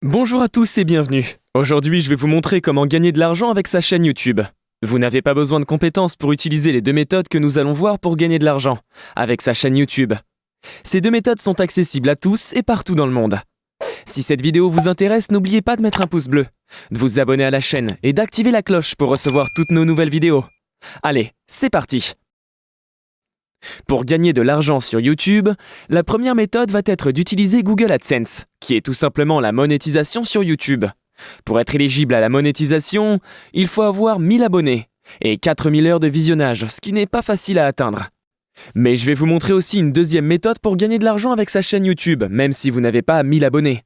Bonjour à tous et bienvenue. Aujourd'hui, je vais vous montrer comment gagner de l'argent avec sa chaîne YouTube. Vous n'avez pas besoin de compétences pour utiliser les deux méthodes que nous allons voir pour gagner de l'argent avec sa chaîne YouTube. Ces deux méthodes sont accessibles à tous et partout dans le monde. Si cette vidéo vous intéresse, n'oubliez pas de mettre un pouce bleu, de vous abonner à la chaîne et d'activer la cloche pour recevoir toutes nos nouvelles vidéos. Allez, c'est parti! Pour gagner de l'argent sur YouTube, la première méthode va être d'utiliser Google AdSense, qui est tout simplement la monétisation sur YouTube. Pour être éligible à la monétisation, il faut avoir 1000 abonnés et 4000 heures de visionnage, ce qui n'est pas facile à atteindre. Mais je vais vous montrer aussi une deuxième méthode pour gagner de l'argent avec sa chaîne YouTube, même si vous n'avez pas 1000 abonnés.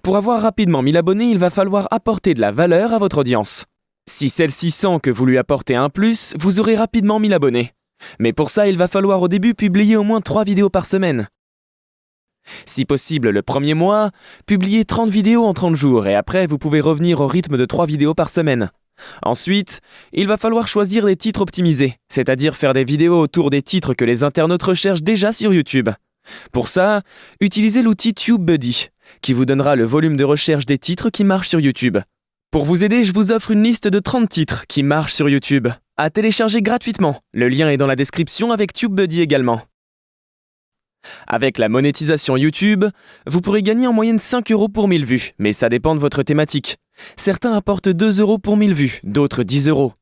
Pour avoir rapidement 1000 abonnés, il va falloir apporter de la valeur à votre audience. Si celle-ci sent que vous lui apportez un plus, vous aurez rapidement 1000 abonnés. Mais pour ça, il va falloir au début publier au moins 3 vidéos par semaine. Si possible, le premier mois, publiez 30 vidéos en 30 jours et après, vous pouvez revenir au rythme de 3 vidéos par semaine. Ensuite, il va falloir choisir des titres optimisés, c'est-à-dire faire des vidéos autour des titres que les internautes recherchent déjà sur YouTube. Pour ça, utilisez l'outil TubeBuddy, qui vous donnera le volume de recherche des titres qui marchent sur YouTube. Pour vous aider, je vous offre une liste de 30 titres qui marchent sur YouTube, à télécharger gratuitement. Le lien est dans la description avec TubeBuddy également. Avec la monétisation YouTube, vous pourrez gagner en moyenne 5 € pour 1000 vues, mais ça dépend de votre thématique. Certains apportent 2 € pour 1000 vues, d'autres 10 €.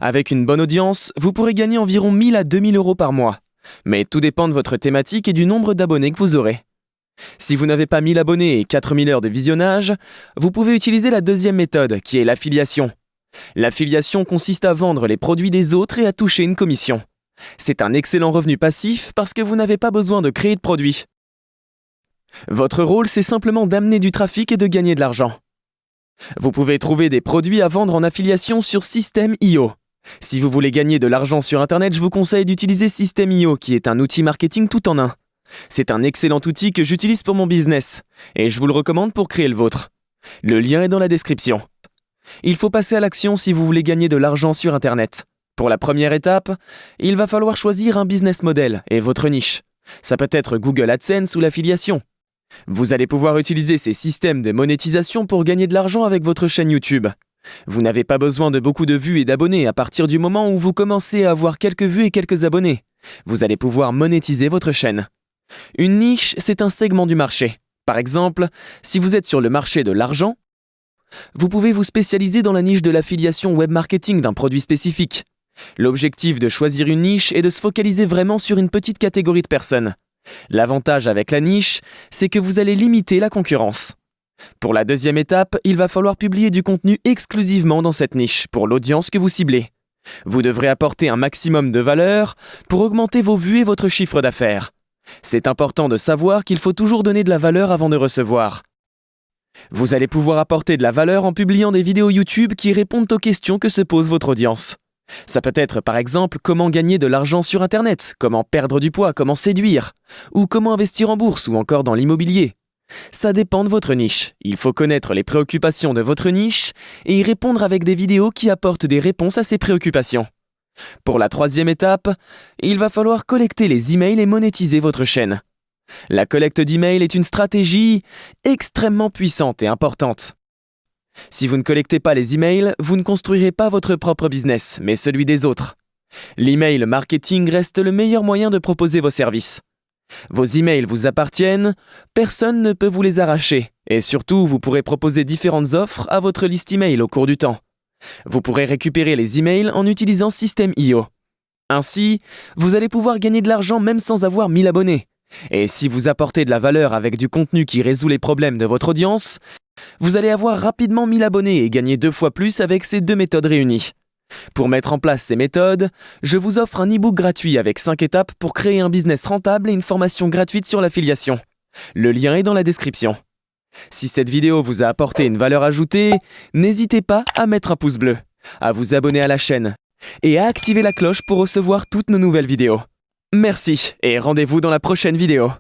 Avec une bonne audience, vous pourrez gagner environ 1000 à 2000 € par mois. Mais tout dépend de votre thématique et du nombre d'abonnés que vous aurez. Si vous n'avez pas 1000 abonnés et 4000 heures de visionnage, vous pouvez utiliser la deuxième méthode, qui est l'affiliation. L'affiliation consiste à vendre les produits des autres et à toucher une commission. C'est un excellent revenu passif parce que vous n'avez pas besoin de créer de produits. Votre rôle, c'est simplement d'amener du trafic et de gagner de l'argent. Vous pouvez trouver des produits à vendre en affiliation sur System.io. Si vous voulez gagner de l'argent sur Internet, je vous conseille d'utiliser System.io, qui est un outil marketing tout en un. C'est un excellent outil que j'utilise pour mon business, et je vous le recommande pour créer le vôtre. Le lien est dans la description. Il faut passer à l'action si vous voulez gagner de l'argent sur Internet. Pour la première étape, il va falloir choisir un business model et votre niche. Ça peut être Google AdSense ou l'affiliation. Vous allez pouvoir utiliser ces systèmes de monétisation pour gagner de l'argent avec votre chaîne YouTube. Vous n'avez pas besoin de beaucoup de vues et d'abonnés à partir du moment où vous commencez à avoir quelques vues et quelques abonnés. Vous allez pouvoir monétiser votre chaîne. Une niche, c'est un segment du marché. Par exemple, si vous êtes sur le marché de l'argent, vous pouvez vous spécialiser dans la niche de l'affiliation web marketing d'un produit spécifique. L'objectif de choisir une niche est de se focaliser vraiment sur une petite catégorie de personnes. L'avantage avec la niche, c'est que vous allez limiter la concurrence. Pour la deuxième étape, il va falloir publier du contenu exclusivement dans cette niche pour l'audience que vous ciblez. Vous devrez apporter un maximum de valeur pour augmenter vos vues et votre chiffre d'affaires. C'est important de savoir qu'il faut toujours donner de la valeur avant de recevoir. Vous allez pouvoir apporter de la valeur en publiant des vidéos YouTube qui répondent aux questions que se pose votre audience. Ça peut être par exemple comment gagner de l'argent sur Internet, comment perdre du poids, comment séduire, ou comment investir en bourse ou encore dans l'immobilier. Ça dépend de votre niche. Il faut connaître les préoccupations de votre niche et y répondre avec des vidéos qui apportent des réponses à ces préoccupations. Pour la troisième étape, il va falloir collecter les emails et monétiser votre chaîne. La collecte d'emails est une stratégie extrêmement puissante et importante. Si vous ne collectez pas les emails, vous ne construirez pas votre propre business, mais celui des autres. L'email marketing reste le meilleur moyen de proposer vos services. Vos emails vous appartiennent, personne ne peut vous les arracher, et surtout vous pourrez proposer différentes offres à votre liste email au cours du temps. Vous pourrez récupérer les emails en utilisant System.io. Ainsi, vous allez pouvoir gagner de l'argent même sans avoir 1000 abonnés. Et si vous apportez de la valeur avec du contenu qui résout les problèmes de votre audience, vous allez avoir rapidement 1000 abonnés et gagner 2 fois plus avec ces deux méthodes réunies. Pour mettre en place ces méthodes, je vous offre un e-book gratuit avec 5 étapes pour créer un business rentable et une formation gratuite sur l'affiliation. Le lien est dans la description. Si cette vidéo vous a apporté une valeur ajoutée, n'hésitez pas à mettre un pouce bleu, à vous abonner à la chaîne et à activer la cloche pour recevoir toutes nos nouvelles vidéos. Merci et rendez-vous dans la prochaine vidéo.